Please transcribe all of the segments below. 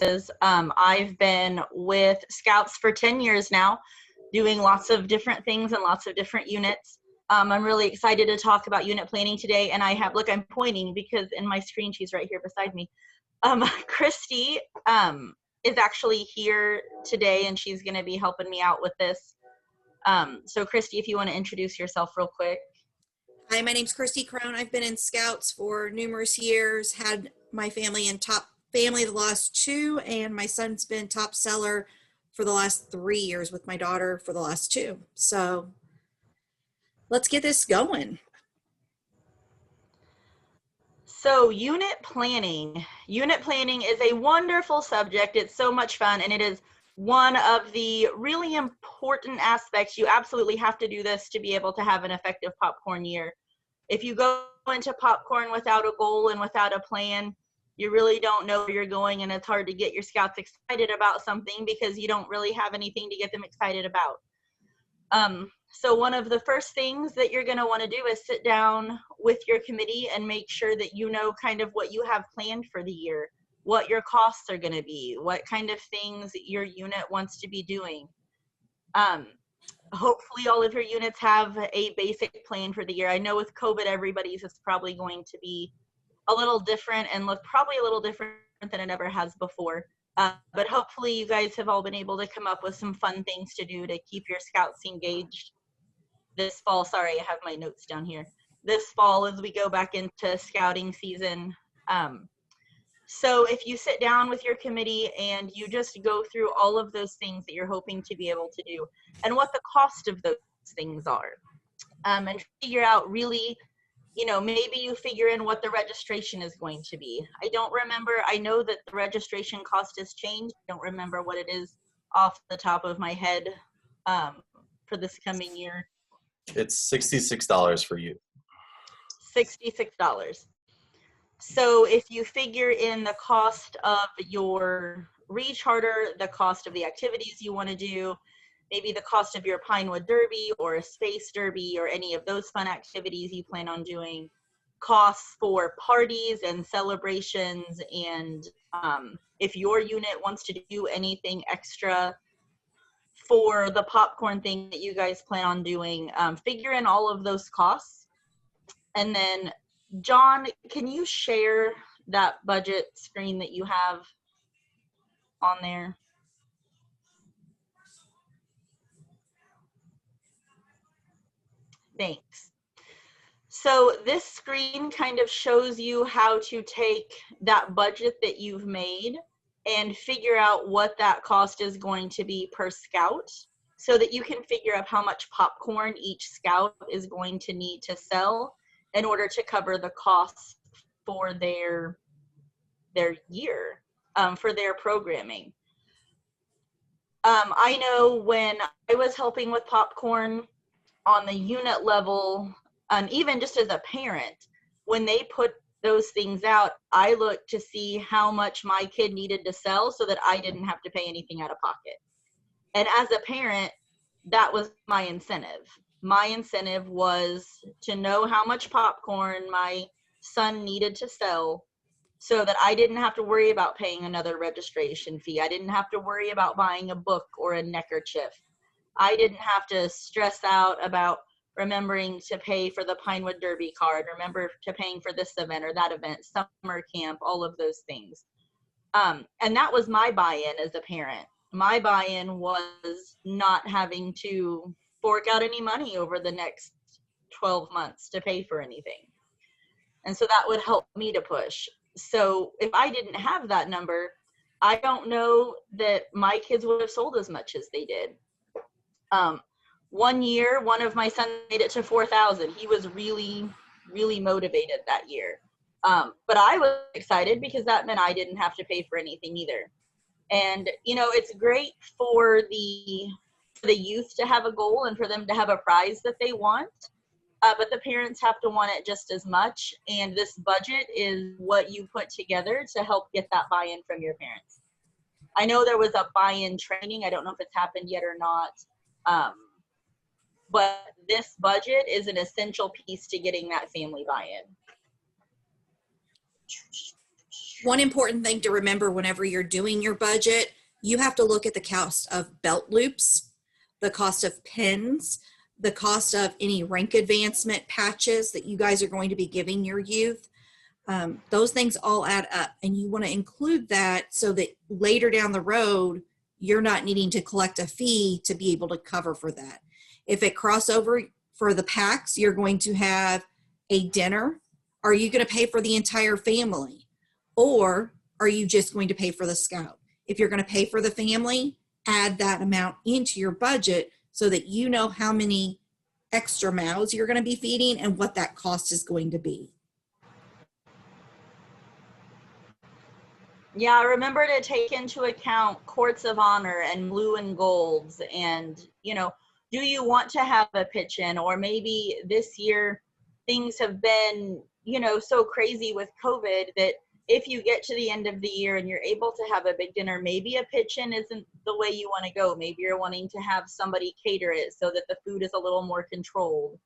I've been with Scouts for 10 years now, doing lots of different things and lots of different units. I'm really excited to talk about unit planning today, and I have, look, I'm pointing because in my screen, she's right here beside me. Christy is actually here today, and she's gonna be helping me out with this. So Christy, if you wanna introduce yourself real quick. Hi, my name's Christy Crone. I've been in Scouts for numerous years, had my family in top family the last 2, and my son's been top seller for the last 3 years with my daughter for the last 2. So let's get this going. So unit planning is a wonderful subject. It's so much fun, and it is one of the really important aspects. You absolutely have to do this to be able to have an effective popcorn year. If you go into popcorn without a goal and without a plan, you really don't know where you're going, and it's hard to get your Scouts excited about something because you don't really have anything to get them excited about. So one of the first things that you're going to want to do is sit down with your committee and make sure that you know kind of what you have planned for the year, what your costs are going to be, what kind of things your unit wants to be doing. Hopefully all of your units have a basic plan for the year. I know with COVID, everybody's is probably going to be a little different and look probably a little different than it ever has before. But hopefully you guys have all been able to come up with some fun things to do to keep your Scouts engaged this fall. Sorry, I have my notes down here. This fall as we go back into scouting season. So if you sit down with your committee and you just go through all of those things that you're hoping to be able to do and what the cost of those things are, and figure out really, you know, maybe you figure in what the registration is going to be. I don't remember. I know that the registration cost has changed. I don't remember what it is off the top of my head for this coming year. It's $66 for you. $66. So if you figure in the cost of your recharter, the cost of the activities you want to do, maybe the cost of your Pinewood Derby or a Space Derby or any of those fun activities you plan on doing, costs for parties and celebrations, and if your unit wants to do anything extra for the popcorn thing that you guys plan on doing, figure in all of those costs. And then, John, can you share that budget screen that you have on there? Thanks. So this screen kind of shows you how to take that budget that you've made and figure out what that cost is going to be per Scout, so that you can figure out how much popcorn each Scout is going to need to sell in order to cover the costs for their year, for their programming. I know when I was helping with popcorn on the unit level, and even just as a parent, when they put those things out, I looked to see how much my kid needed to sell so that I didn't have to pay anything out of pocket. And as a parent, that was my incentive. My incentive was to know how much popcorn my son needed to sell so that I didn't have to worry about paying another registration fee. I didn't have to worry about buying a book or a neckerchief. I didn't have to stress out about remembering to pay for the Pinewood Derby card, remember to paying for this event or that event, summer camp, all of those things. And that was my buy-in as a parent. My buy-in was not having to fork out any money over the next 12 months to pay for anything. And so that would help me to push. So if I didn't have that number, I don't know that my kids would have sold as much as they did. One year, one of my sons made it to 4,000. He was really, really motivated that year. But I was excited because that meant I didn't have to pay for anything either. And, you know, it's great for the youth to have a goal and for them to have a prize that they want. But the parents have to want it just as much. And this budget is what you put together to help get that buy-in from your parents. I know there was a buy-in training. I don't know if it's happened yet or not. But this budget is an essential piece to getting that family buy-in. One important thing to remember whenever you're doing your budget, you have to look at the cost of belt loops, the cost of pins, the cost of any rank advancement patches that you guys are going to be giving your youth. Those things all add up, and you want to include that so that later down the road, you're not needing to collect a fee to be able to cover for that. If it crossover for the packs, you're going to have a dinner. Are you going to pay for the entire family? Or are you just going to pay for the scout? If you're going to pay for the family, add that amount into your budget so that you know how many extra mouths you're going to be feeding and what that cost is going to be. Yeah, remember to take into account courts of honor and blue and golds, and do you want to have a pitch-in? Or maybe this year things have been so crazy with COVID that if you get to the end of the year and you're able to have a big dinner, maybe a pitch-in isn't the way you want to go. Maybe you're wanting to have somebody cater it so that the food is a little more controlled.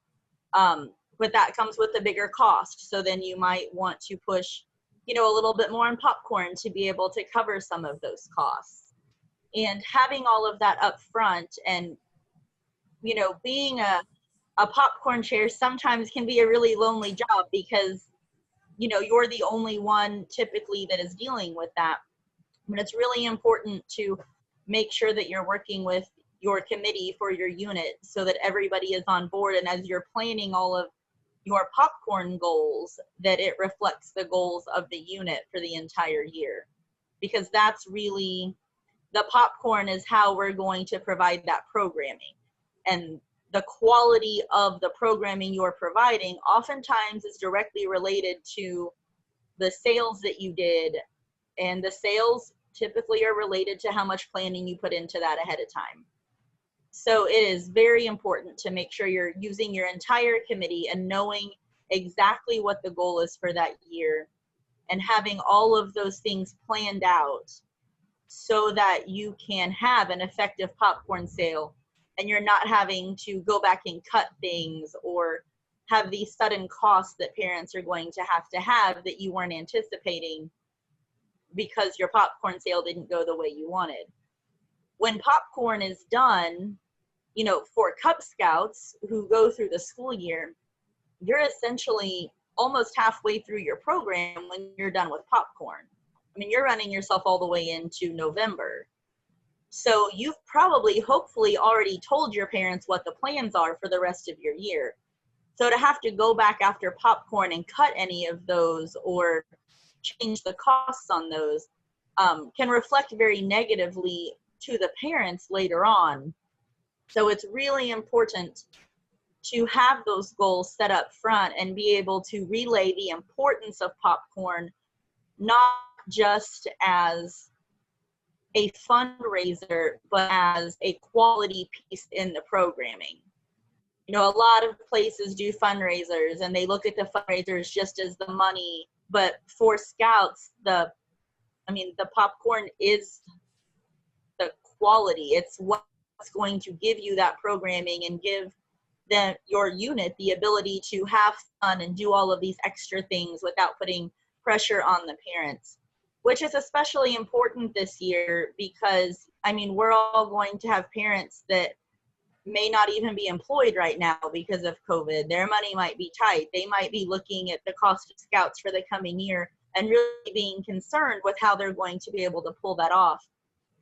But that comes with a bigger cost. So then you might want to push, a little bit more on popcorn to be able to cover some of those costs. And having all of that up front, and, being a popcorn chair sometimes can be a really lonely job because you're the only one typically that is dealing with that. But it's really important to make sure that you're working with your committee for your unit so that everybody is on board. And as you're planning all of your popcorn goals, that it reflects the goals of the unit for the entire year. Because that's really, the popcorn is how we're going to provide that programming. And the quality of the programming you're providing oftentimes is directly related to the sales that you did, and the sales typically are related to how much planning you put into that ahead of time. So it is very important to make sure you're using your entire committee and knowing exactly what the goal is for that year and having all of those things planned out so that you can have an effective popcorn sale and you're not having to go back and cut things or have these sudden costs that parents are going to have that you weren't anticipating because your popcorn sale didn't go the way you wanted. When popcorn is done, for Cub Scouts who go through the school year, you're essentially almost halfway through your program when you're done with popcorn. I mean, you're running yourself all the way into November. So you've probably, hopefully, already told your parents what the plans are for the rest of your year. So to have to go back after popcorn and cut any of those or change the costs on those can reflect very negatively to the parents later on. So it's really important to have those goals set up front and be able to relay the importance of popcorn, not just as a fundraiser, but as a quality piece in the programming. A lot of places do fundraisers and they look at the fundraisers just as the money, but for Scouts, the popcorn is the quality. It's what's going to give you that programming and give your unit the ability to have fun and do all of these extra things without putting pressure on the parents, which is especially important this year because, we're all going to have parents that may not even be employed right now because of COVID. Their money might be tight. They might be looking at the cost of Scouts for the coming year and really being concerned with how they're going to be able to pull that off.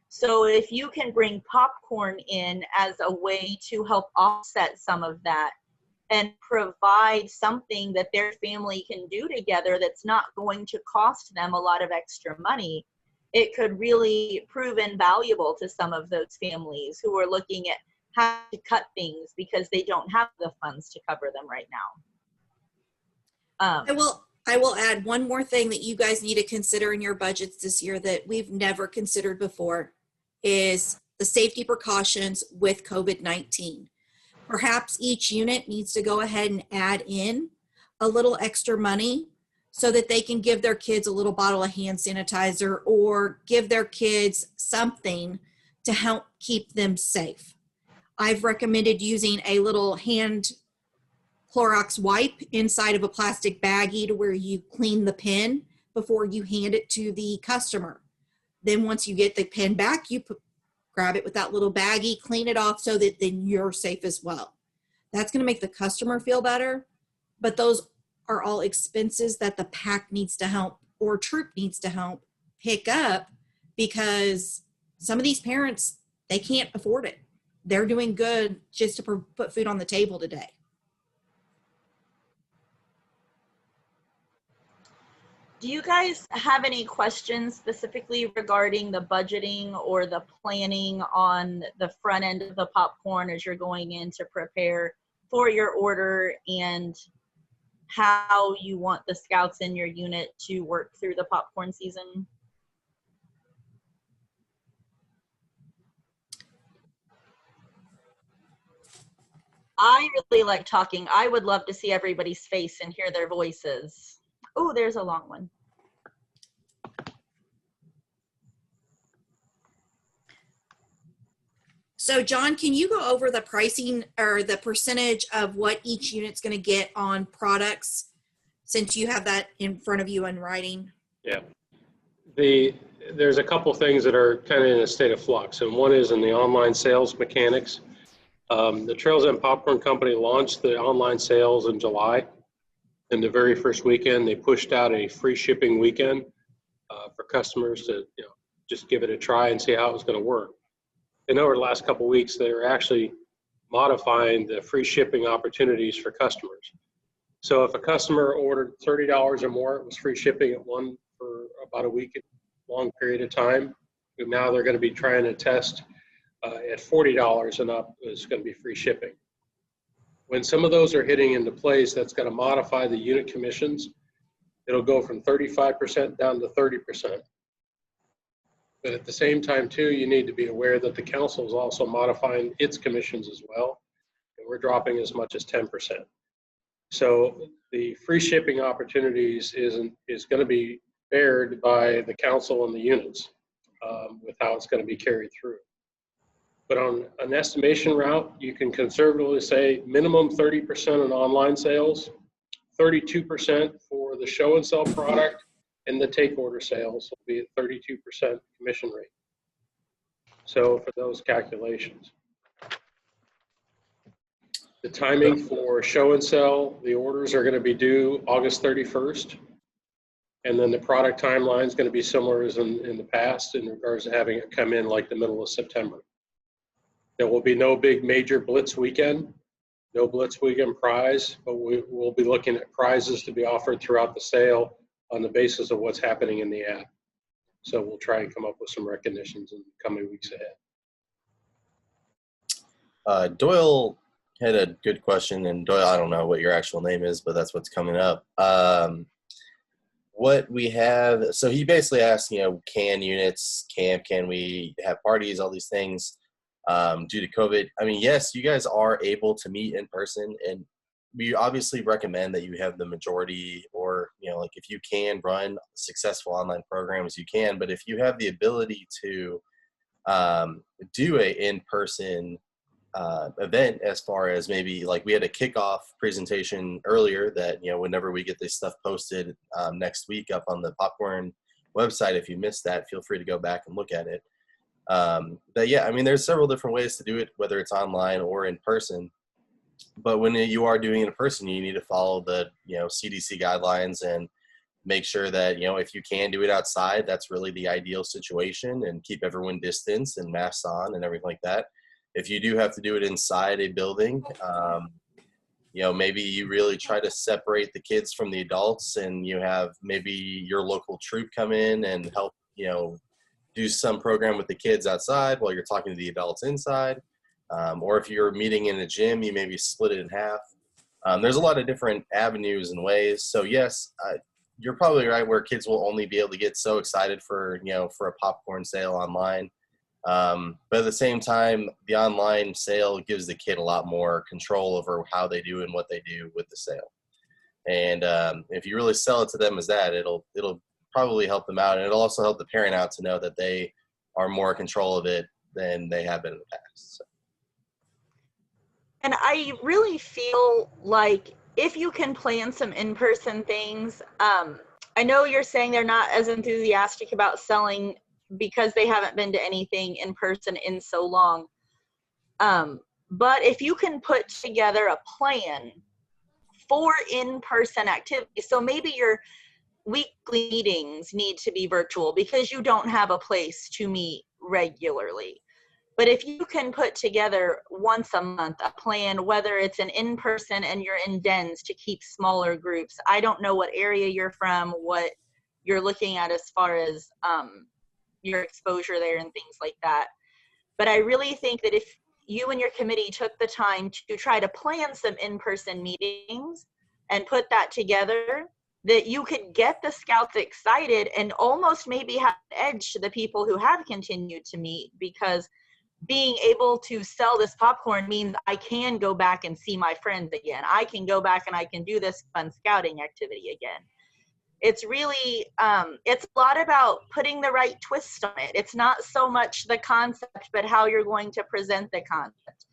So if you can bring popcorn in as a way to help offset some of that and provide something that their family can do together that's not going to cost them a lot of extra money, it could really prove invaluable to some of those families who are looking at how to cut things because they don't have the funds to cover them right now. I will add one more thing that you guys need to consider in your budgets this year that we've never considered before is the safety precautions with COVID-19. Perhaps each unit needs to go ahead and add in a little extra money so that they can give their kids a little bottle of hand sanitizer or give their kids something to help keep them safe. I've recommended using a little hand Clorox wipe inside of a plastic baggie to where you clean the pin before you hand it to the customer. Then once you get the pen back, you grab it with that little baggie, clean it off so that then you're safe as well. That's going to make the customer feel better, but those are all expenses that the PAC needs to help or troop needs to help pick up, because some of these parents, they can't afford it. They're doing good just to put food on the table today. Do you guys have any questions specifically regarding the budgeting or the planning on the front end of the popcorn as you're going in to prepare for your order, and how you want the scouts in your unit to work through the popcorn season? I really like talking. I would love to see everybody's face and hear their voices. Oh, there's a long one. So John, can you go over the pricing or the percentage of what each unit's going to get on products, since you have that in front of you in writing? Yeah. There's a couple things that are kind of in a state of flux, and one is in the online sales mechanics. The Trails End Popcorn Company launched the online sales in July. And the very first weekend, they pushed out a free shipping weekend for customers to just give it a try and see how it was going to work. And over the last couple of weeks, they're actually modifying the free shipping opportunities for customers. So if a customer ordered $30 or more, it was free shipping at one for about a week, long period of time. And now they're going to be trying to test at $40 and up is going to be free shipping. When some of those are hitting into place, that's going to modify the unit commissions. It'll go from 35% down to 30%. But at the same time, too, you need to be aware that the council is also modifying its commissions as well. And we're dropping as much as 10%. So the free shipping opportunities is going to be bared by the council and the units with how it's going to be carried through. But on an estimation route, you can conservatively say minimum 30% on online sales, 32% for the show and sell product, and the take order sales will be at 32% commission rate. So for those calculations. The timing for show and sell, the orders are going to be due August 31st. And then the product timeline is going to be similar as in the past in regards to having it come in like the middle of September. There will be no big major blitz weekend, no blitz weekend prize, but we will be looking at prizes to be offered throughout the sale on the basis of what's happening in the app. So we'll try and come up with some recognitions in the coming weeks ahead. Doyle had a good question, and Doyle, I don't know what your actual name is, but that's what's coming up. What we have, so he basically asked, can units camp, can we have parties, all these things. Due to COVID. I mean, yes, you guys are able to meet in person, and we obviously recommend that you have the majority, or, like if you can run successful online programs, you can, but if you have the ability to do a in-person event, as far as maybe like we had a kickoff presentation earlier that, whenever we get this stuff posted next week up on the Popcorn website, if you missed that, feel free to go back and look at it. But yeah, I mean, there's several different ways to do it, whether it's online or in person. But when you are doing it in person, you need to follow the, CDC guidelines and make sure that, if you can do it outside, that's really the ideal situation, and keep everyone distance and masks on and everything like that. If you do have to do it inside a building, maybe you really try to separate the kids from the adults, and you have maybe your local troop come in and help, do some program with the kids outside while you're talking to the adults inside. Or if you're meeting in a gym, you maybe split it in half. There's a lot of different avenues and ways. So yes, you're probably right where kids will only be able to get so excited for a popcorn sale online. But at the same time, the online sale gives the kid a lot more control over how they do and what they do with the sale. And if you really sell it to them as that, it'll probably help them out, and it'll also help the parent out to know that they are more in control of it than they have been in the past. So. And I really feel like if you can plan some in-person things, I know you're saying they're not as enthusiastic about selling because they haven't been to anything in person in so long. But if you can put together a plan for in-person activities, so maybe your weekly meetings need to be virtual because you don't have a place to meet regularly. But if you can put together once a month a plan, whether it's an in-person and you're in dens to keep smaller groups. I don't know what area you're from, what you're looking at as far as your exposure there and things like that. But I really think that if you and your committee took the time to try to plan some in-person meetings and put that together, that you could get the scouts excited and almost maybe have an edge to the people who have continued to meet, because being able to sell this popcorn means I can go back and see my friends again. I can go back and I can do this fun scouting activity again. It's really, it's a lot about putting the right twist on it. It's not so much the concept, but how you're going to present the concept.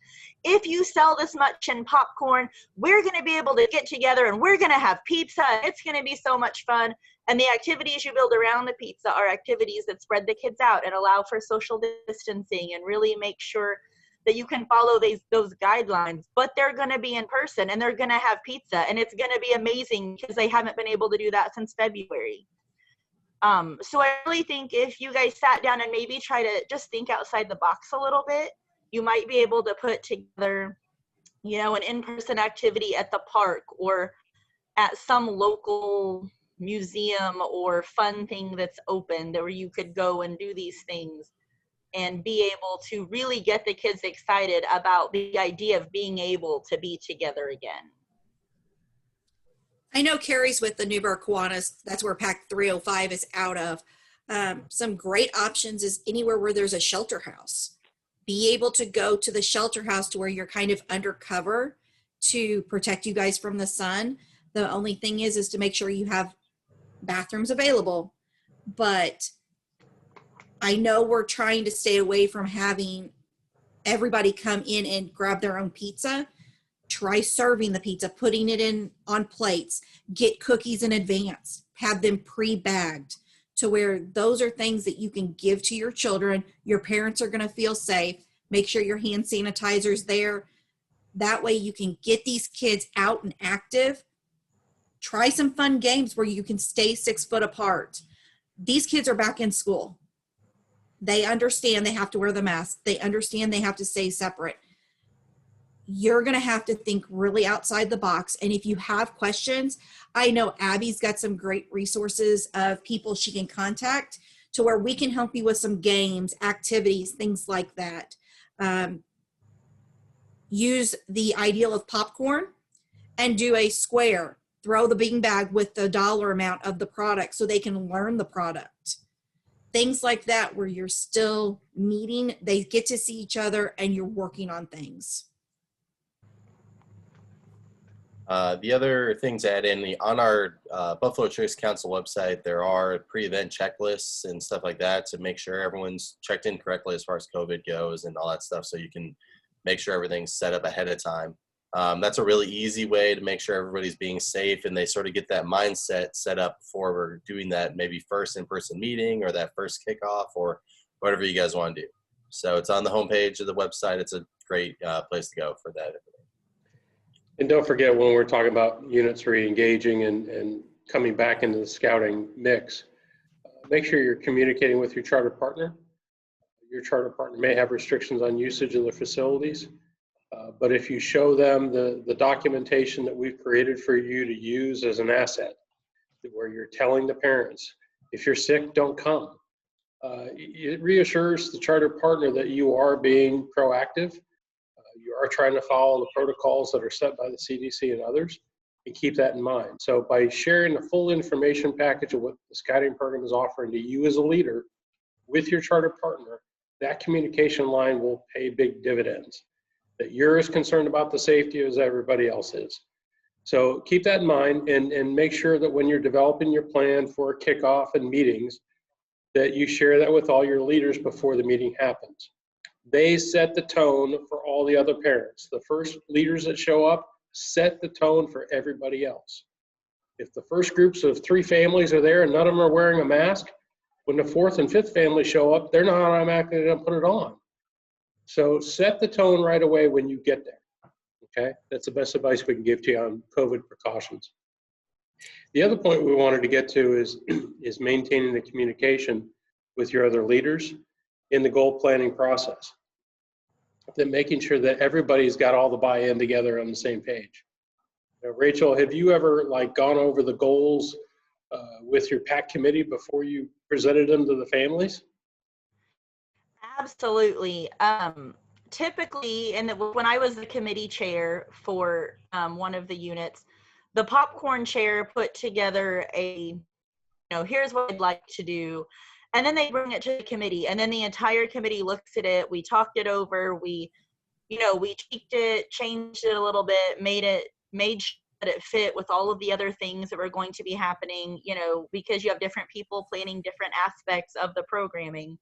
If you sell this much in popcorn, we're going to be able to get together and we're going to have pizza. It's going to be so much fun. And the activities you build around the pizza are activities that spread the kids out and allow for social distancing and really make sure that you can follow those guidelines. But they're going to be in person and they're going to have pizza and it's going to be amazing because they haven't been able to do that since February. So I really think if you guys sat down and maybe try to just think outside the box a little bit, you might be able to put together, you know, an in-person activity at the park or at some local museum or fun thing that's open where you could go and do these things and be able to really get the kids excited about the idea of being able to be together again. I know Carrie's with the Newburgh Kiwanis. That's where Pack 305 is out of. Some great options is anywhere where there's a shelter house. Be able to go to the shelter house to where you're kind of undercover to protect you guys from the sun. The only thing is to make sure you have bathrooms available. But I know we're trying to stay away from having everybody come in and grab their own pizza. Try serving the pizza, putting it in on plates, get cookies in advance, have them pre-bagged to where those are things that you can give to your children. Your parents are going to feel safe. Make sure your hand sanitizer's there. That way you can get these kids out and active. Try some fun games where you can stay 6 foot apart. These kids are back in school. They understand they have to wear the mask. They understand they have to stay separate. You're going to have to think really outside the box. And if you have questions, I know Abby's got some great resources of people she can contact to where we can help you with some games, activities, things like that. Use the ideal of popcorn and do a square. Throw the beanbag with the dollar amount of the product so they can learn the product. Things like that where you're still meeting, they get to see each other and you're working on things. The other things to add in, on our Buffalo Trace Council website, there are pre-event checklists and stuff like that to make sure everyone's checked in correctly as far as COVID goes and all that stuff, so you can make sure everything's set up ahead of time. That's a really easy way to make sure everybody's being safe and they sort of get that mindset set up before we're doing that maybe first in-person meeting or that first kickoff or whatever you guys want to do. So it's on the homepage of the website. It's a great place to go for that. And don't forget, when we're talking about units re-engaging and coming back into the scouting mix, make sure you're communicating with your charter partner. Your charter partner may have restrictions on usage of the facilities, but if you show them the documentation that we've created for you to use as an asset, where you're telling the parents, if you're sick, don't come. It reassures the charter partner that you are being proactive. You are trying to follow the protocols that are set by the CDC and others, and keep that in mind. So by sharing the full information package of what the scouting program is offering to you as a leader with your charter partner, that communication line will pay big dividends. That you're as concerned about the safety as everybody else is. So keep that in mind and make sure that when you're developing your plan for kickoff and meetings, that you share that with all your leaders before the meeting happens. They set the tone for all the other parents. The first leaders that show up set the tone for everybody else. If the first groups of 3 families are there and none of them are wearing a mask, when the 4th and 5th family show up, they're not automatically going to put it on. So set the tone right away when you get there. Okay, that's the best advice we can give to you on COVID precautions. The other point we wanted to get to is maintaining the communication with your other leaders in the goal planning process. Then making sure that everybody's got all the buy-in together on the same page. Now, Rachel, have you ever gone over the goals with your PAC committee before you presented them to the families? Absolutely. Typically, when I was the committee chair for one of the units, the popcorn chair put together here's what I'd like to do. And then they bring it to the committee, and then the entire committee looks at it. We talked it over. We tweaked it, changed it a little bit, made sure that it fit with all of the other things that were going to be happening, because you have different people planning different aspects of the programming.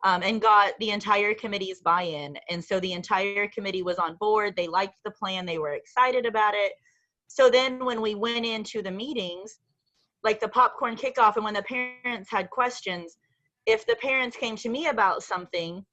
And got the entire committee's buy-in. And so the entire committee was on board. They liked the plan. They were excited about it. So then when we went into the meetings, like the popcorn kickoff, and when the parents had questions, if the parents came to me about something,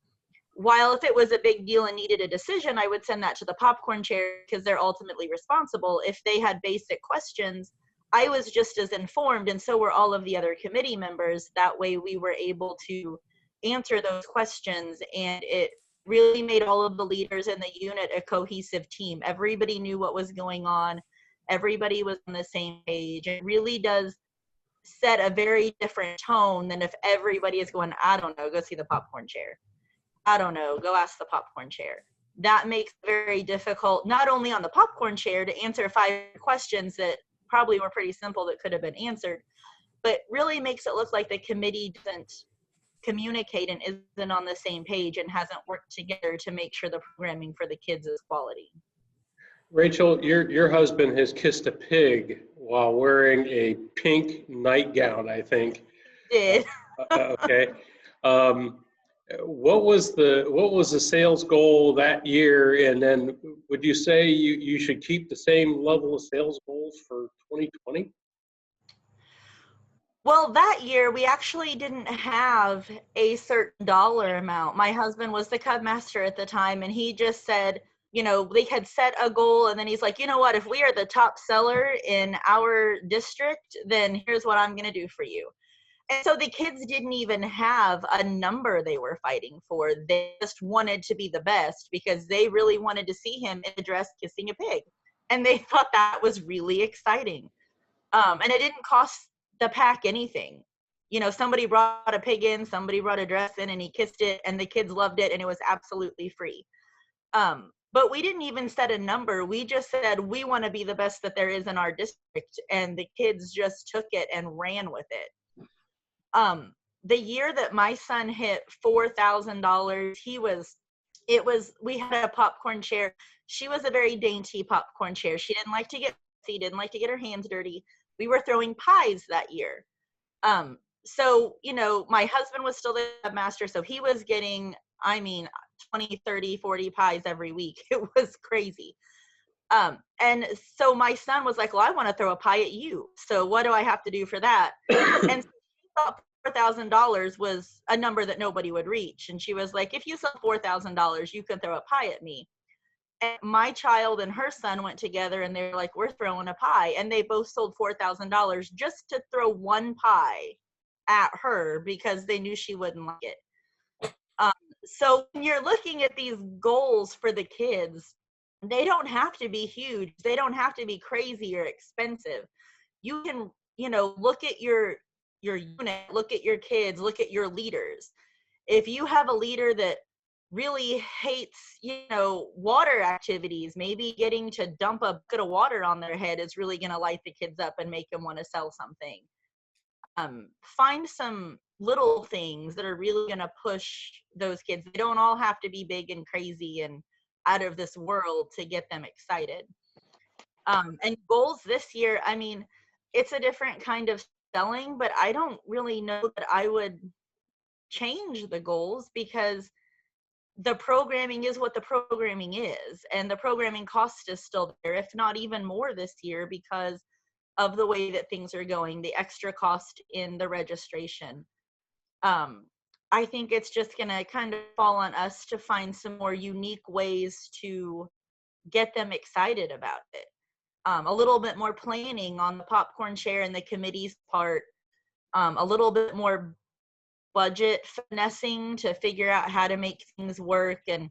while if it was a big deal and needed a decision, I would send that to the popcorn chair because they're ultimately responsible. If they had basic questions, I was just as informed, and so were all of the other committee members. That way we were able to answer those questions, and it really made all of the leaders in the unit a cohesive team. Everybody knew what was going on. Everybody was on the same page. It really does set a very different tone than if everybody is going, I don't know, go see the popcorn chair. I don't know, go ask the popcorn chair. That makes it very difficult, not only on the popcorn chair to answer 5 questions that probably were pretty simple that could have been answered, but really makes it look like the committee doesn't communicate and isn't on the same page and hasn't worked together to make sure the programming for the kids is quality. Rachel, your husband has kissed a pig while wearing a pink nightgown, I think. Did. Okay. What was the sales goal that year? And then would you say you should keep the same level of sales goals for 2020? Well, that year we actually didn't have a certain dollar amount. My husband was the Cub Master at the time, and he just said, they had set a goal, and then he's like, you know what, if we are the top seller in our district, then here's what I'm going to do for you. And so the kids didn't even have a number they were fighting for. They just wanted to be the best because they really wanted to see him in a dress kissing a pig. And they thought that was really exciting. And it didn't cost the PAC anything. Somebody brought a pig in, somebody brought a dress in, and he kissed it, and the kids loved it, and it was absolutely free. But we didn't even set a number. We just said we want to be the best that there is in our district, and the kids just took it and ran with it. The year that my son hit $4,000, we had a popcorn chair. She was a very dainty popcorn chair. She didn't like to get her hands dirty. We were throwing pies that year. So, my husband was still the master, so he was getting, 20, 30, 40 pies every week. It was crazy. And so my son was like, well, I want to throw a pie at you. So what do I have to do for that? And so she thought $4,000 was a number that nobody would reach. And she was like, if you sell $4,000, you can throw a pie at me. And my child and her son went together, and they were like, we're throwing a pie. And they both sold $4,000 just to throw one pie at her because they knew she wouldn't like it. So when you're looking at these goals for the kids, they don't have to be huge. They don't have to be crazy or expensive. You can, look at your unit, look at your kids, look at your leaders. If you have a leader that really hates, water activities, maybe getting to dump a bucket of water on their head is really going to light the kids up and make them want to sell something. Find some little things that are really going to push those kids. They don't all have to be big and crazy and out of this world to get them excited. And goals this year, it's a different kind of selling, but I don't really know that I would change the goals because the programming is what the programming is, and the programming cost is still there, if not even more this year, because of the way that things are going, the extra cost in the registration. I think it's just going to kind of fall on us to find some more unique ways to get them excited about it. A little bit more planning on the popcorn share and the committee's part, a little bit more budget finessing to figure out how to make things work, and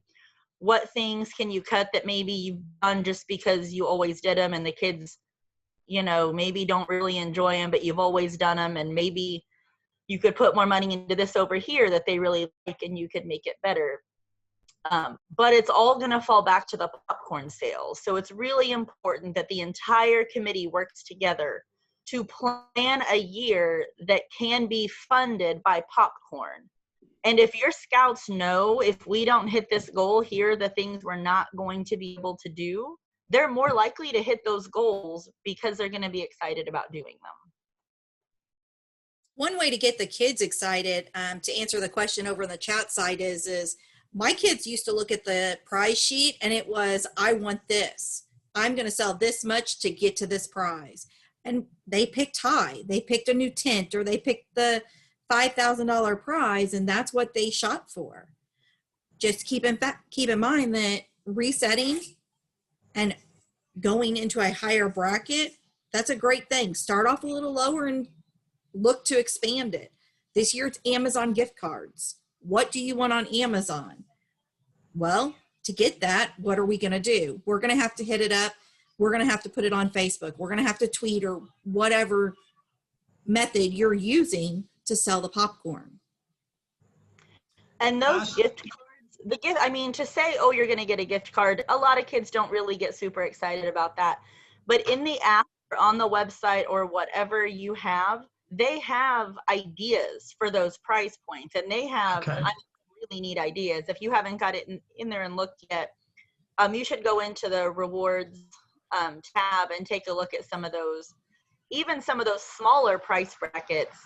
what things can you cut that maybe you've done just because you always did them and the kids, you know, maybe don't really enjoy them, but you've always done them, and maybe you could put more money into this over here that they really like and you could make it better. But it's all going to fall back to the popcorn sales. So it's really important that the entire committee works together to plan a year that can be funded by popcorn. And if your scouts know, if we don't hit this goal, here are the things we're not going to be able to do, they're more likely to hit those goals because they're going to be excited about doing them. One way to get the kids excited, to answer the question over on the chat side is my kids used to look at the prize sheet and it was, I want this. I'm going to sell this much to get to this prize. And they picked high. They picked a new tent, or they picked the $5,000 prize, and that's what they shot for. Just keep in mind that resetting and going into a higher bracket, that's a great thing. Start off a little lower and look to expand it. This year it's Amazon gift cards. What do you want on Amazon? Well, to get that, what are we going to do? We're going to have to hit it up. We're going to have to put it on Facebook. We're going to have to tweet, or whatever method you're using to sell the popcorn. And those gift cards, I mean, to say, oh, you're going to get a gift card, a lot of kids don't really get super excited about that. But in the app or on the website or whatever you have, they have ideas for those price points, and they have really neat ideas. If you haven't got it in there and looked yet, you should go into the rewards tab and take a look at some of those, even some of those smaller price brackets.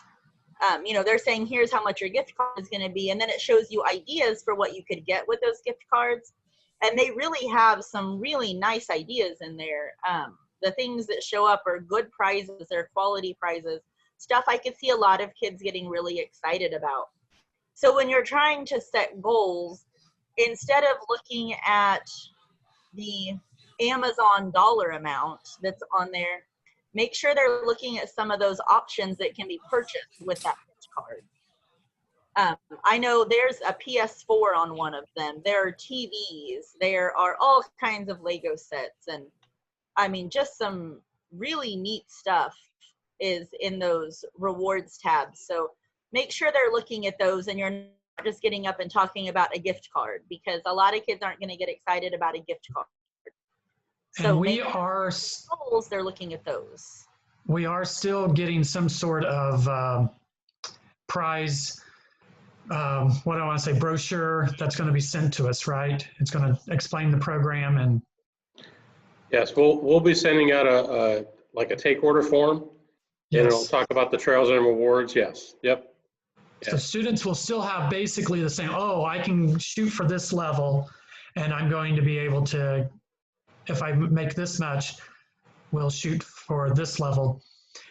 You know, they're saying, here's how much your gift card is going to be, and then it shows you ideas for what you could get with those gift cards. And they really have some really nice ideas in there. The things that show up are good prizes, they're quality prizes, stuff I could see a lot of kids getting really excited about. So when you're trying to set goals, instead of looking at the Amazon dollar amount that's on there, make sure they're looking at some of those options that can be purchased with that gift card. I know there's a PS4 on one of them. There are TVs. There are all kinds of Lego sets. And I mean, just some really neat stuff is in those rewards tabs. So make sure they're looking at those, and you're not just getting up and talking about a gift card, because a lot of kids aren't going to get excited about a gift card. So and they're looking at those. We are still getting some sort of prize, what do I want to say, brochure that's going to be sent to us, right? It's going to explain the program. And yes, we'll be sending out a take order form. And it'll talk about the Trails and Rewards. Yes. Yep. So students will still have basically the same, oh, I can shoot for this level, and I'm going to be able to, if I make this much, we'll shoot for this level.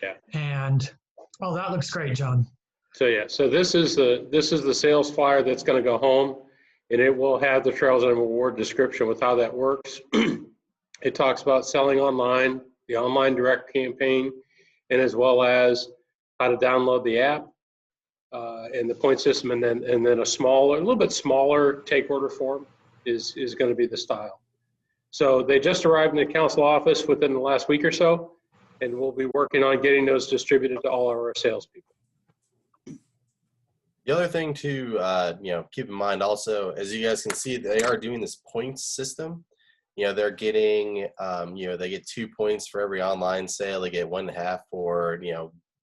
Yeah. And, oh, that looks great, John. So yeah, so this is the sales flyer that's going to go home, and it will have the Trails and Reward description with how that works. It talks about selling online, the online direct campaign, and as well as how to download the app and the point system, and then a little bit smaller take order form is going to be the style. So they just arrived in the council office within the last week or so, and we'll be working on getting those distributed to all our salespeople. The other thing to keep in mind also, as you guys can see, they are doing this points system. They're getting, they get 2 points for every online sale. They get 1.5 for,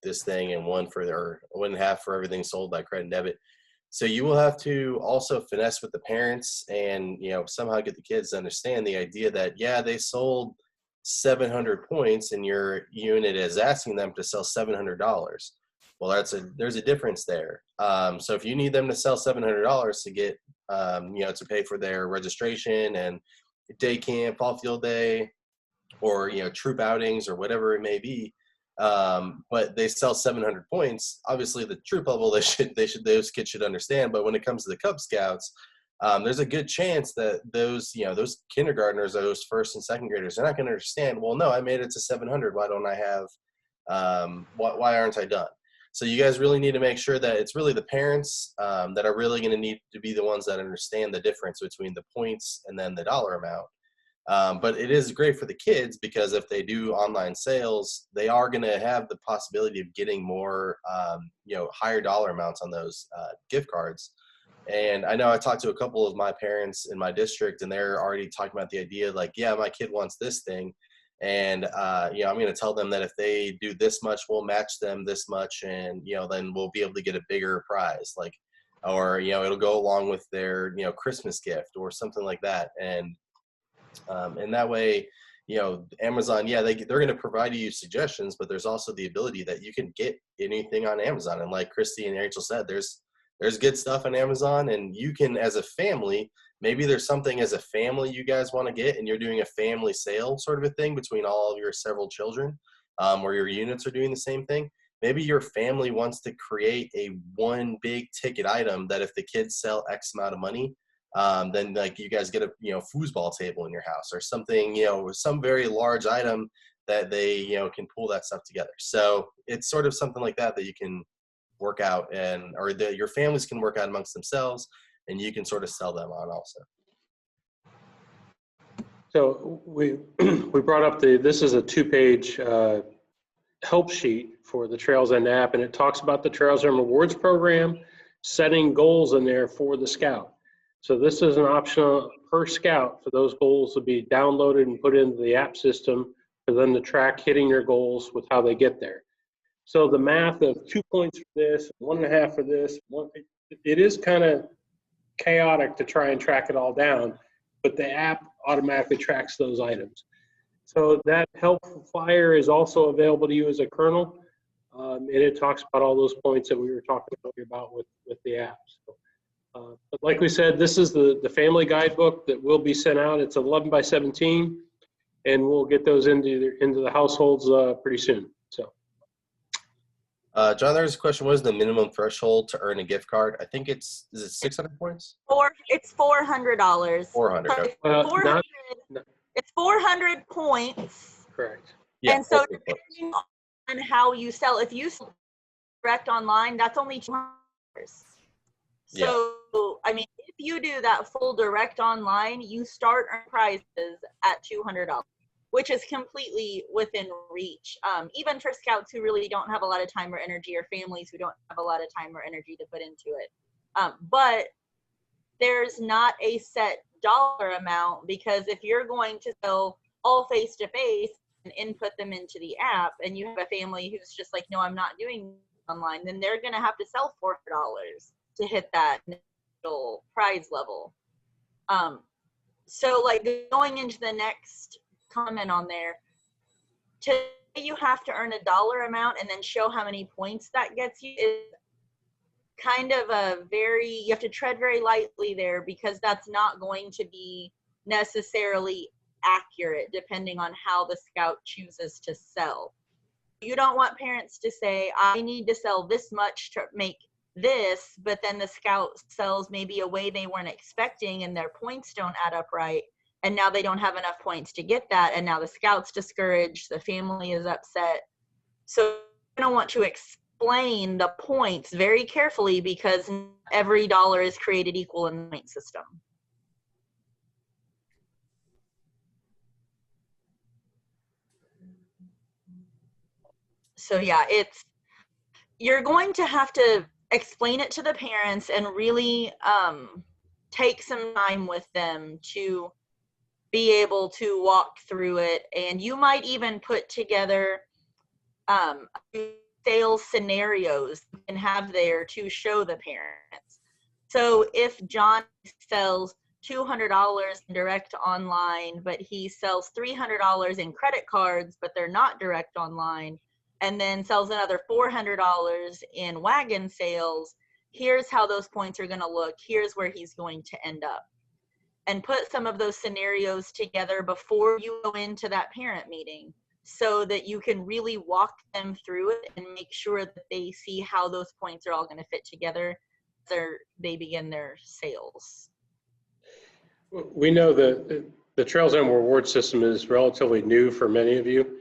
this thing, and 1.5 for everything sold by credit and debit. So you will have to also finesse with the parents and, somehow get the kids to understand the idea that, yeah, they sold 700 points and your unit is asking them to sell $700. Well, there's a difference there. So if you need them to sell $700 to get, to pay for their registration and day camp, fall field day, or, troop outings or whatever it may be, but they sell 700 points. Obviously, the troop level, those kids should understand. But when it comes to the Cub Scouts, there's a good chance that those kindergartners, those first and second graders, they're not going to understand. Well, no, I made it to 700. Why don't I have? Why aren't I done? So you guys really need to make sure that it's really the parents that are really going to need to be the ones that understand the difference between the points and then the dollar amount. But it is great for the kids because if they do online sales, they are going to have the possibility of getting more, higher dollar amounts on those gift cards. And I know I talked to a couple of my parents in my district, and they're already talking about the idea like, yeah, my kid wants this thing. And, I'm going to tell them that if they do this much, we'll match them this much. And, then we'll be able to get a bigger prize, or it'll go along with their, Christmas gift or something like that. And that way, Amazon, they're going to provide you suggestions, but there's also the ability that you can get anything on Amazon. And like Christy and Rachel said, there's good stuff on Amazon, and you can, as a family, maybe there's something as a family you guys want to get, and you're doing a family sale sort of a thing between all of your several children, or your units are doing the same thing. Maybe your family wants to create a one big ticket item that if the kids sell X amount of money, then you guys get a foosball table in your house or something, some very large item that they can pull that stuff together. So it's sort of something like that you can work out, or your families can work out amongst themselves, and you can sort of sell them on also. So we brought up this is a 2-page help sheet for the Trails End app, and it talks about the Trails End Rewards program, setting goals in there for the scout. So this is an option per scout for those goals to be downloaded and put into the app system for them to track hitting their goals with how they get there. So the math of 2 points for this, 1.5 for this, it is kind of chaotic to try and track it all down, but the app automatically tracks those items. So that helpful flyer is also available to you as a kernel, and it talks about all those points that we were talking about with the app. So, but like we said, this is the family guidebook that will be sent out. It's 11 by 17, and we'll get those into the households pretty soon. So. John, there's a question. What is the minimum threshold to earn a gift card? I think is it 600 points? It's $400. 400. So Okay. 400 it's 400 points. Correct. Yeah, and so depending on how you sell, if you sell direct online, that's only $200. So, I mean, if you do that full direct online, you start earning prizes at $200. Which is completely within reach. Even for scouts who really don't have a lot of time or energy, or families who don't have a lot of time or energy to put into it. But there's not a set dollar amount, because if you're going to sell all face-to-face and input them into the app, and you have a family who's just like, no, I'm not doing online, then they're going to have to sell $400 to hit that initial prize level. So going into the next comment on there, you have to earn a dollar amount and then show how many points that gets you is kind of you have to tread very lightly there, because that's not going to be necessarily accurate depending on how the scout chooses to sell. You don't want parents to say, I need to sell this much to make this, but then the scout sells maybe a way they weren't expecting and their points don't add up right. And now they don't have enough points to get that. And now the scout's discouraged, the family is upset. So you're going to want to explain the points very carefully, because every dollar is created equal in the point system. So yeah, you're going to have to explain it to the parents and really take some time with them to be able to walk through it. And you might even put together sales scenarios you can have there to show the parents. So if John sells $200 direct online, but he sells $300 in credit cards, but they're not direct online, and then sells another $400 in wagon sales, here's how those points are going to look. Here's where he's going to end up. And put some of those scenarios together before you go into that parent meeting, so that you can really walk them through it and make sure that they see how those points are all going to fit together as they begin their sales. We know that the Trails and Reward system is relatively new for many of you,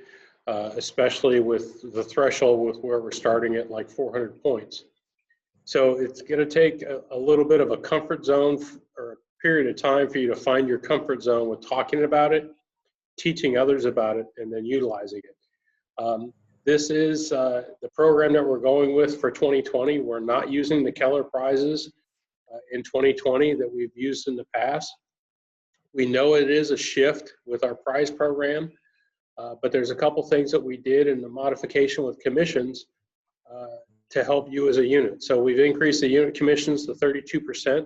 especially with the threshold with where we're starting at like 400 points. So it's going to take a little bit of a comfort zone or a period of time for you to find your comfort zone with talking about it, teaching others about it, and then utilizing it. This is the program that we're going with for 2020. We're not using the Keller prizes in 2020 that we've used in the past. We know it is a shift with our prize program, but there's a couple things that we did in the modification with commissions to help you as a unit. So we've increased the unit commissions to 32%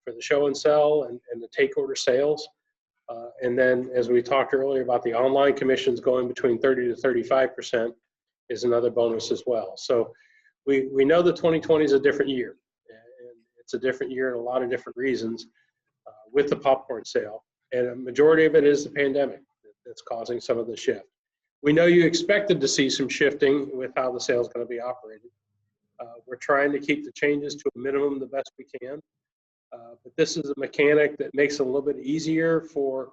for the show and sell and the take order sales. And then as we talked earlier about the online commissions going between 30 to 35% is another bonus as well. So we know that 2020 is a different year, and it's a different year in a lot of different reasons with the popcorn sale. And a majority of it is the pandemic that's causing some of the shift. We know you expected to see some shifting with how the sale is going to be operated. We're trying to keep the changes to a minimum the best we can. But this is a mechanic that makes it a little bit easier for,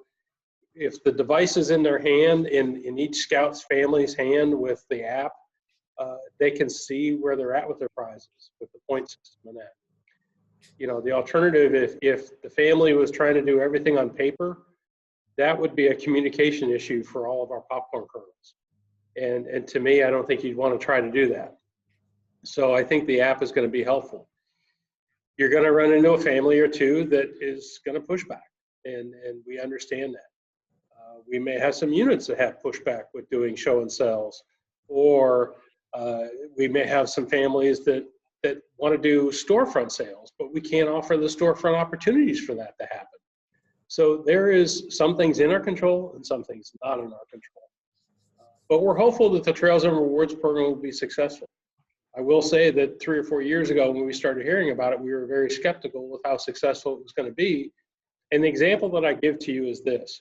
if the device is in their hand, in each Scout's family's hand with the app, they can see where they're at with their prizes, with the point system and that. You know, the alternative, if the family was trying to do everything on paper, that would be a communication issue for all of our popcorn kernels. And to me, I don't think you'd want to try to do that. So I think the app is going to be helpful. You're going to run into a family or two that is going to push back, and we understand that. We may have some units that have pushback with doing show and sells, or we may have some families that want to do storefront sales, but we can't offer the storefront opportunities for that to happen. So there is some things in our control and some things not in our control. But we're hopeful that the Trails and Rewards program will be successful. I will say that 3 or 4 years ago when we started hearing about it, we were very skeptical with how successful it was going to be. And the example that I give to you is this.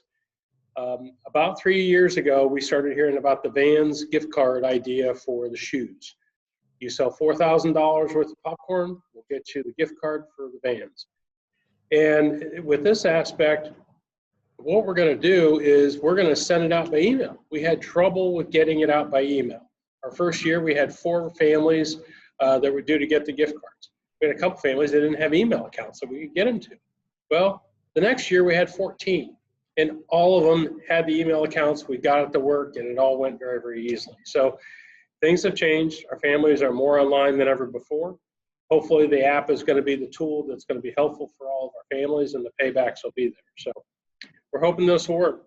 About 3 years ago, we started hearing about the Vans gift card idea for the shoes. You sell $4,000 worth of popcorn, we'll get you the gift card for the Vans. And with this aspect, what we're going to do is we're going to send it out by email. We had trouble with getting it out by email. Our first year, we had 4 families that were due to get the gift cards. We had a couple families that didn't have email accounts that we could get them to. Well, the next year we had 14, and all of them had the email accounts. We got it to work, and it all went very, very easily. So things have changed. Our families are more online than ever before. Hopefully the app is going to be the tool that's going to be helpful for all of our families, and the paybacks will be there. So we're hoping this will work.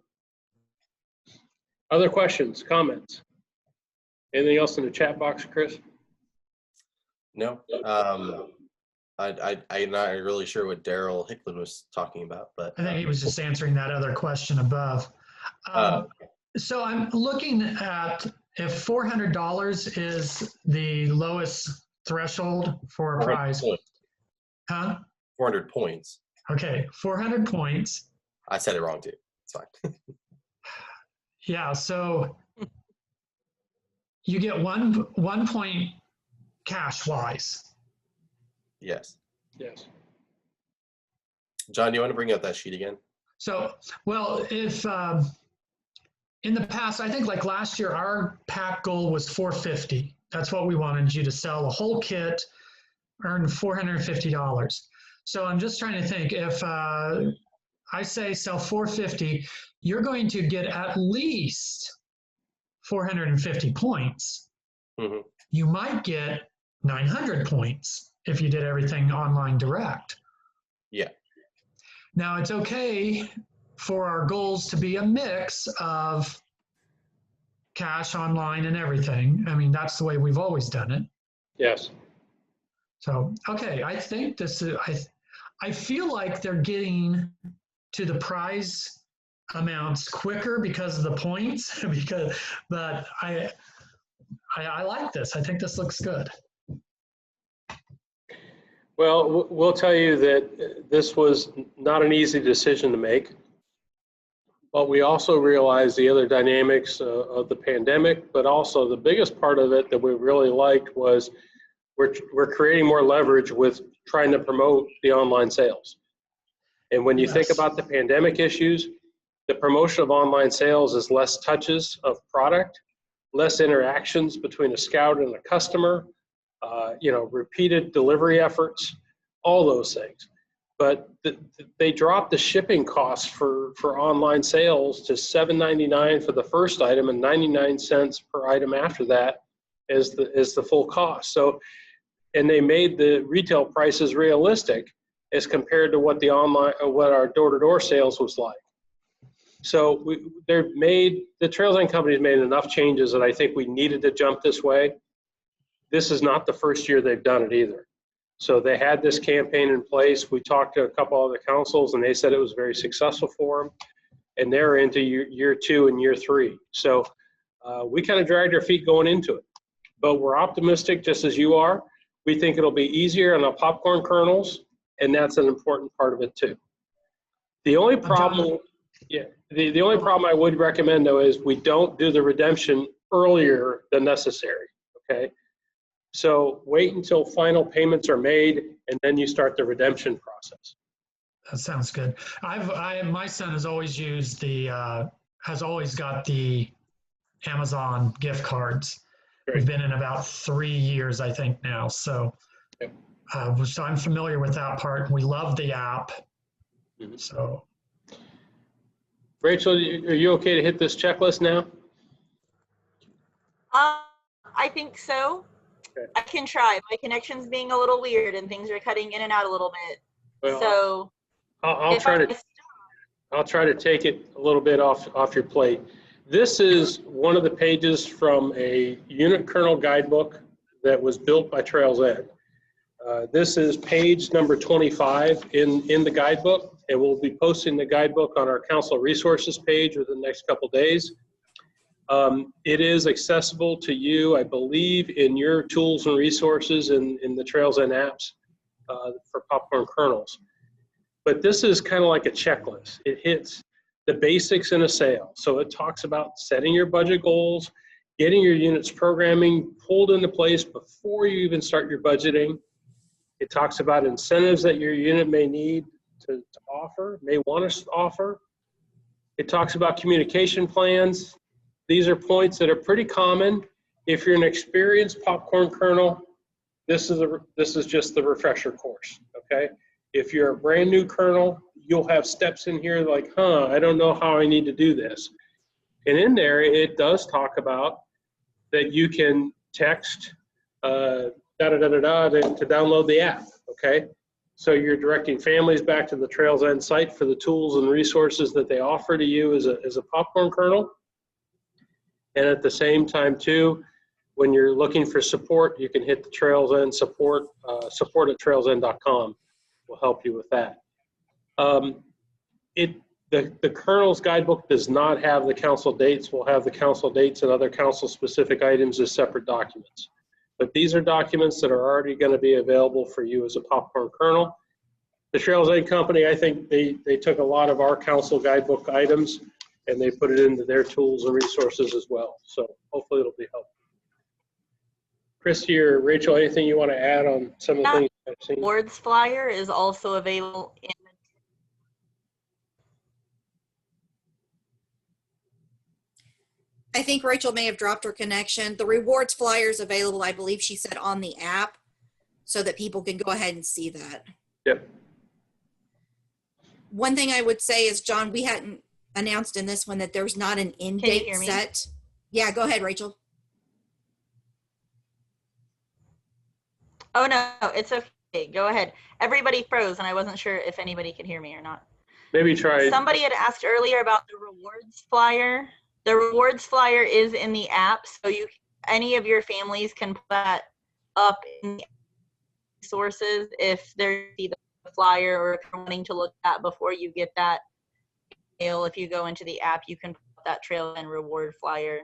Other questions, comments? Anything else in the chat box, Chris? No. I'm not really sure what Daryl Hicklin was talking about, but I think he was just answering that other question above. So I'm looking at if $400 is the lowest threshold for a prize. Huh? 400 points. Okay, 400 points. I said it wrong too. It's fine. Yeah, so you get one point cash-wise. Yes. Yes. John, do you want to bring up that sheet again? So, well, if in the past, I think like last year, our pack goal was $450. That's what we wanted you to sell a whole kit, earn $450. So I'm just trying to think, if I say sell $450, you're going to get at least 450 points. Mm-hmm. You might get 900 points if you did everything online direct. Yeah. Now it's okay for our goals to be a mix of cash, online, and everything. I mean, that's the way we've always done it. Yes. So, okay, I think this is, I feel like they're getting to the prize amounts quicker because of the points, but I like this. I think this looks good. Well, we'll tell you that this was not an easy decision to make, But we also realized the other dynamics of the pandemic, but also the biggest part of it that we really liked was we're creating more leverage with trying to promote the online sales. And when you think Yes. about the pandemic issues, the promotion of online sales is less touches of product, less interactions between a scout and a customer, repeated delivery efforts, all those things. But they dropped the shipping costs for online sales to $7.99 for the first item and 99 cents per item after that is the full cost. So, and they made the retail prices realistic as compared to what what our door-to-door sales was like. So the Trails End company's made enough changes that I think we needed to jump this way. This is not the first year they've done it either. So they had this campaign in place. We talked to a couple other councils and they said it was very successful for them. And they're into year 2 and year 3. So we kind of dragged our feet going into it. But we're optimistic just as you are. We think it'll be easier on the popcorn kernels, and that's an important part of it too. The only problem, the only problem I would recommend though is we don't do the redemption earlier than necessary, okay? So wait until final payments are made and then you start the redemption process. That sounds good. My son has always used has always got the Amazon gift cards. Great. We've been in about 3 years, I think now. So, so I'm familiar with that part. We love the app. Mhm. So, Rachel, are you okay to hit this checklist now? I think so. Okay. I can try. My connection's being a little weird and things are cutting in and out a little bit. Well, So I'll try to take it a little bit off your plate. This is one of the pages from a unit kernel guidebook that was built by Trails End. This is page number 25 in the guidebook, and we'll be posting the guidebook on our council resources page within the next couple days. It is accessible to you, I believe, in your tools and resources in the Trails End apps for popcorn kernels. But this is kind of like a checklist. It hits the basics in a sale. So it talks about setting your budget goals, getting your units programming pulled into place before you even start your budgeting. It talks about incentives that your unit may need to offer, may want to offer. It talks about communication plans. These are points that are pretty common. If you're an experienced popcorn kernel, this is just the refresher course, okay? If you're a brand new kernel, you'll have steps in here like, I don't know how I need to do this. And in there, it does talk about that you can text to download the app, okay? So you're directing families back to the Trails End site for the tools and resources that they offer to you as a popcorn kernel. And at the same time too, when you're looking for support, you can hit the Trails End support at trailsend.com. Will help you with that. The kernel's guidebook does not have the council dates. We'll have the council dates and other council specific items as separate documents. But these are documents that are already going to be available for you as a popcorn kernel. The Trails End Company, I think they took a lot of our council guidebook items and they put it into their tools and resources as well. So hopefully it'll be helpful. Christy or Rachel, anything you want to add on some of the things I've seen? Awards flyer is also available in I think Rachel may have dropped her connection. The rewards flyer is available, I believe she said, on the app so that people can go ahead and see that. Yep. One thing I would say is, John, we hadn't announced in this one that there's not an end Can you date hear me? set. Yeah, go ahead, Rachel. Oh, no, it's okay. Go ahead. Everybody froze, and I wasn't sure if anybody could hear me or not. Maybe try. Somebody had asked earlier about the rewards flyer. The rewards flyer is in the app, so any of your families can put that up in the sources if they're see the flyer or if you're wanting to look at before you get that mail. If you go into the app, you can put that Trails End reward flyer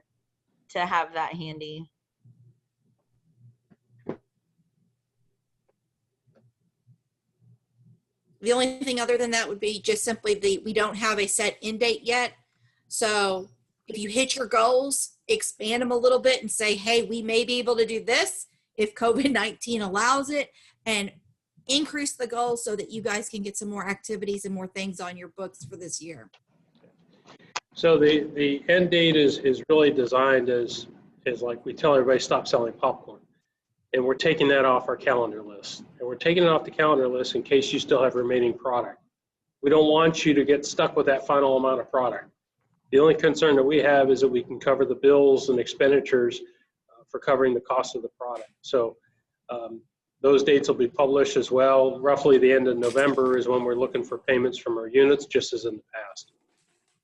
to have that handy. The only thing other than that would be just simply we don't have a set end date yet, So if you hit your goals, expand them a little bit and say, hey, we may be able to do this if COVID-19 allows it, and increase the goal so that you guys can get some more activities and more things on your books for this year. So the end date is really designed as like we tell everybody stop selling popcorn. And we're taking that off our calendar list. And we're taking it off the calendar list in case you still have remaining product. We don't want you to get stuck with that final amount of product. The only concern that we have is that we can cover the bills and expenditures for covering the cost of the product. So those dates will be published as well. Roughly the end of November is when we're looking for payments from our units, just as in the past.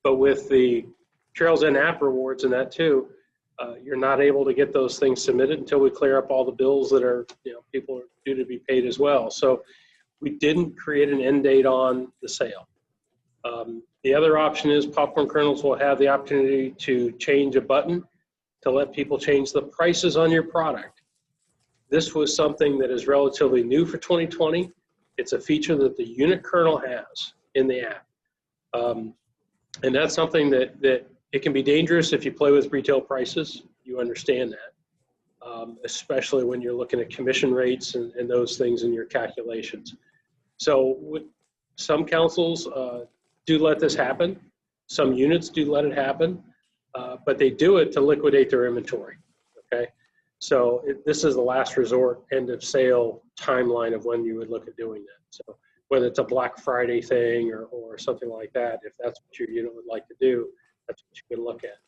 But with the Trails End app rewards and that too, you're not able to get those things submitted until we clear up all the bills that are, people are due to be paid as well. So we didn't create an end date on the sale. The other option is Popcorn Kernels will have the opportunity to change a button to let people change the prices on your product. This was something that is relatively new for 2020. It's a feature that the unit kernel has in the app. And that's something that it can be dangerous if you play with retail prices. You understand that, especially when you're looking at commission rates and those things in your calculations. So some councils do let this happen. Some units do let it happen, but they do it to liquidate their inventory, okay? So this is the last resort end of sale timeline of when you would look at doing that. So whether it's a Black Friday thing or something like that, if that's what your unit would like to do, that's what you can look at.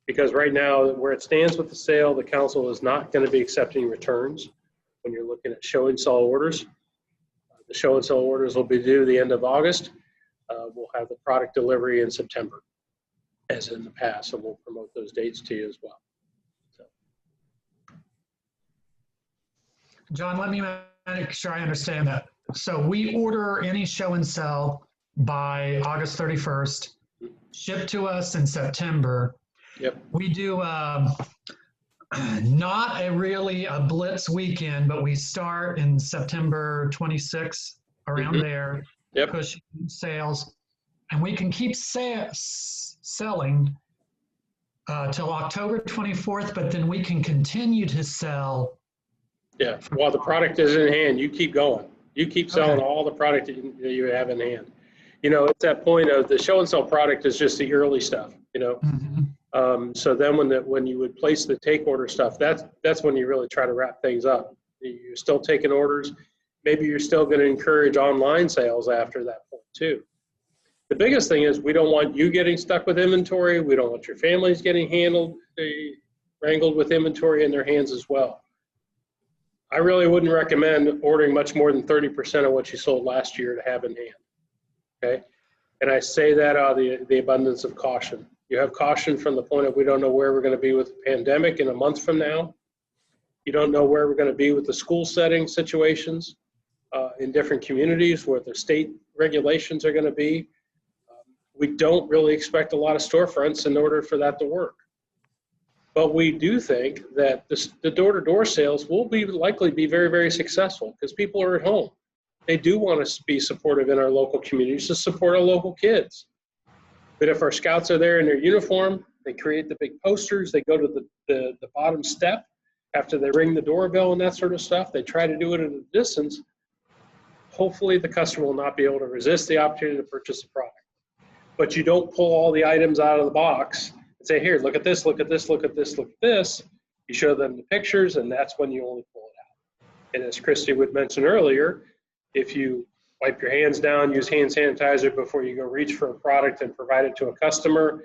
Because right now, where it stands with the sale, the council is not going to be accepting returns when you're looking at show and sell orders. The show and sell orders will be due the end of August. We'll have the product delivery in September, as in the past, and we'll promote those dates to you as well. So. John, let me make sure I understand that. So we order any show and sell by August 31st, ship to us in September. Yep. We do not really a blitz weekend, but we start in September 26th, around there, Yep. push sales, and we can keep selling till October 24th, but then we can continue to sell. Yeah, while the product is in hand, you keep going. You keep selling all the product that you have in hand. It's that point of the show and sell product is just the early stuff, Mm-hmm. So then when you would place the take order stuff, that's when you really try to wrap things up. You're still taking orders. Maybe you're still going to encourage online sales after that point too. The biggest thing is we don't want you getting stuck with inventory. We don't want your families getting wrangled with inventory in their hands as well. I really wouldn't recommend ordering much more than 30% of what you sold last year to have in hand, okay? And I say that out of the abundance of caution. You have caution from the point of we don't know where we're going to be with the pandemic in a month from now. You don't know where we're going to be with the school setting situations in different communities, where the state regulations are going to be. We don't really expect a lot of storefronts in order for that to work. But we do think that the door-to-door sales will likely be very, very successful because people are at home. They do want to be supportive in our local communities to support our local kids. But if our scouts are there in their uniform, they create the big posters, they go to the bottom step after they ring the doorbell and that sort of stuff, they try to do it at a distance, hopefully the customer will not be able to resist the opportunity to purchase the product. But you don't pull all the items out of the box and say, here, look at this, look at this, look at this, look at this. You show them the pictures, and that's when you only pull it out. And as Christy would mention earlier, if you wipe your hands down, use hand sanitizer before you go reach for a product and provide it to a customer,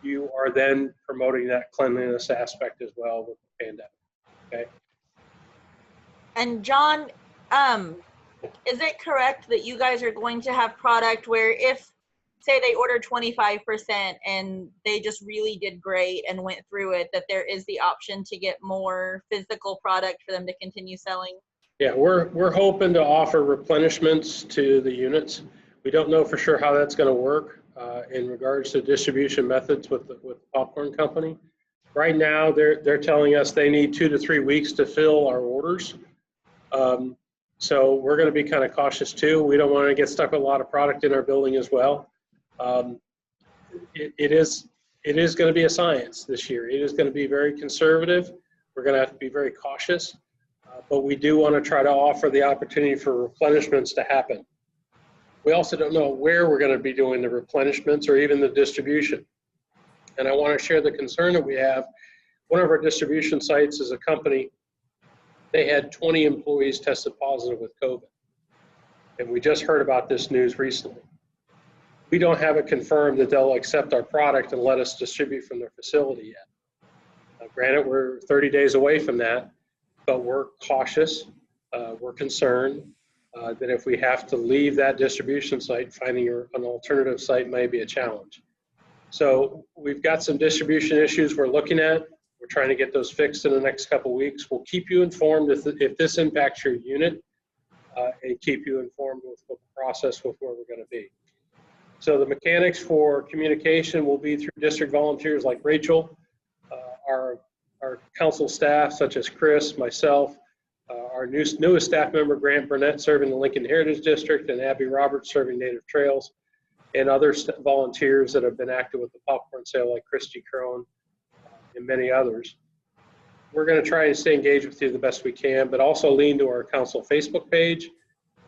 you are then promoting that cleanliness aspect as well with the pandemic, okay? And John, is it correct that you guys are going to have product where if, say they ordered 25% and they just really did great and went through it, that there is the option to get more physical product for them to continue selling? Yeah, we're hoping to offer replenishments to the units. We don't know for sure how that's going to work in regards to distribution methods with the popcorn company. Right now, they're telling us they need 2 to 3 weeks to fill our orders. So we're going to be kind of cautious too. We don't want to get stuck with a lot of product in our building as well. It is it is going to be a science this year. It is going to be very conservative. We're going to have to be very cautious, but we do want to try to offer the opportunity for replenishments to happen. We also don't know where we're going to be doing the replenishments or even the distribution. And I want to share the concern that we have. One of our distribution sites is a company. They had 20 employees tested positive with COVID. And we just heard about this news recently. We don't have it confirmed that they'll accept our product and let us distribute from their facility yet. Granted, we're 30 days away from that, but we're cautious. We're concerned that if we have to leave that distribution site, finding an alternative site may be a challenge. So we've got some distribution issues we're looking at. We're trying to get those fixed in the next couple of weeks. We'll keep you informed if this impacts your unit and keep you informed with the process with where we're going to be. So the mechanics for communication will be through district volunteers like Rachel, our council staff such as Chris, myself, our newest staff member, Grant Burnett, serving the Lincoln Heritage District, and Abby Roberts serving Native Trails, and other volunteers that have been active with the popcorn sale like Christy Crone and many others. We're going to try and stay engaged with you the best we can, but also lean to our council Facebook page.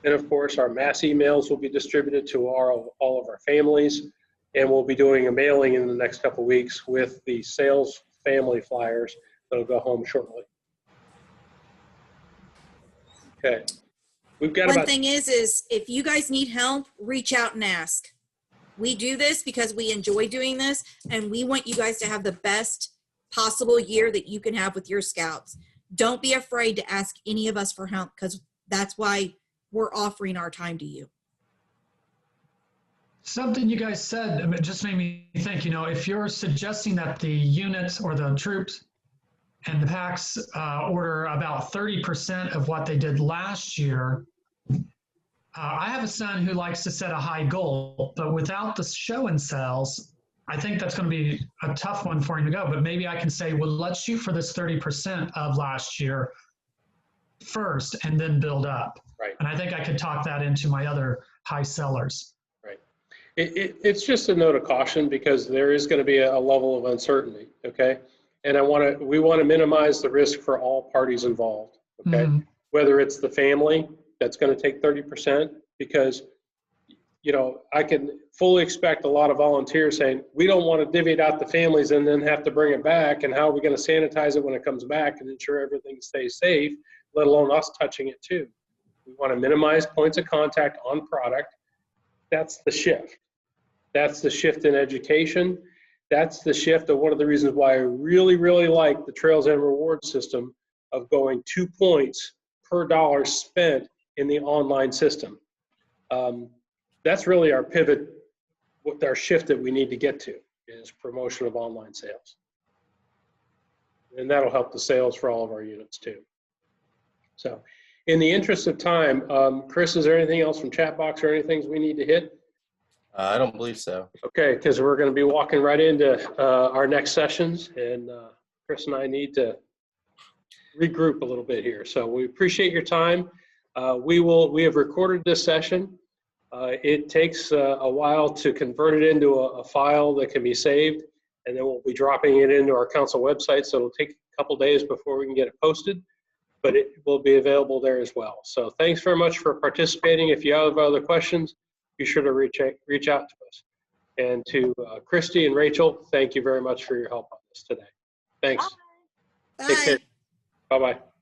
And of course, our mass emails will be distributed to all of our families, and we'll be doing a mailing in the next couple of weeks with the sales family flyers that'll go home shortly. Okay, we've got One thing is if you guys need help, reach out and ask. We do this because we enjoy doing this, and we want you guys to have the best possible year that you can have with your scouts. Don't be afraid to ask any of us for help, because that's why we're offering our time to you. Something you guys said just made me think, if you're suggesting that the units or the troops and the packs order about 30% of what they did last year, I have a son who likes to set a high goal, but without the show and sells, I think that's going to be a tough one for him to go. But maybe I can say, well, let's shoot for this 30% of last year first and then build up. Right. And I think I could talk that into my other high sellers. Right. It's just a note of caution because there is going to be a level of uncertainty. Okay. And we want to minimize the risk for all parties involved. Okay. Mm-hmm. Whether it's the family that's going to take 30%, because, I can fully expect a lot of volunteers saying, we don't want to divvy it out to families and then have to bring it back. And how are we going to sanitize it when it comes back and ensure everything stays safe, let alone us touching it too? We want to minimize points of contact on product. That's the shift. That's the shift in education. That's the shift of one of the reasons why I really, really like the Trails End reward system of going 2 points per dollar spent in the online system. That's really our pivot, our shift that we need to get to is promotion of online sales. And that'll help the sales for all of our units too. So in the interest of time, Chris, is there anything else from chat box or anything we need to hit? I don't believe so. Okay, because we're going to be walking right into our next sessions, and Chris and I need to regroup a little bit here. So we appreciate your time. We have recorded this session. It takes a while to convert it into a file that can be saved, and then we'll be dropping it into our council website. So it'll take a couple days before we can get it posted, but it will be available there as well. So thanks very much for participating. If you have other questions, be sure to reach out to us. And to Christy and Rachel, thank you very much for your help on this today. Thanks. Bye. Take care. Bye-bye.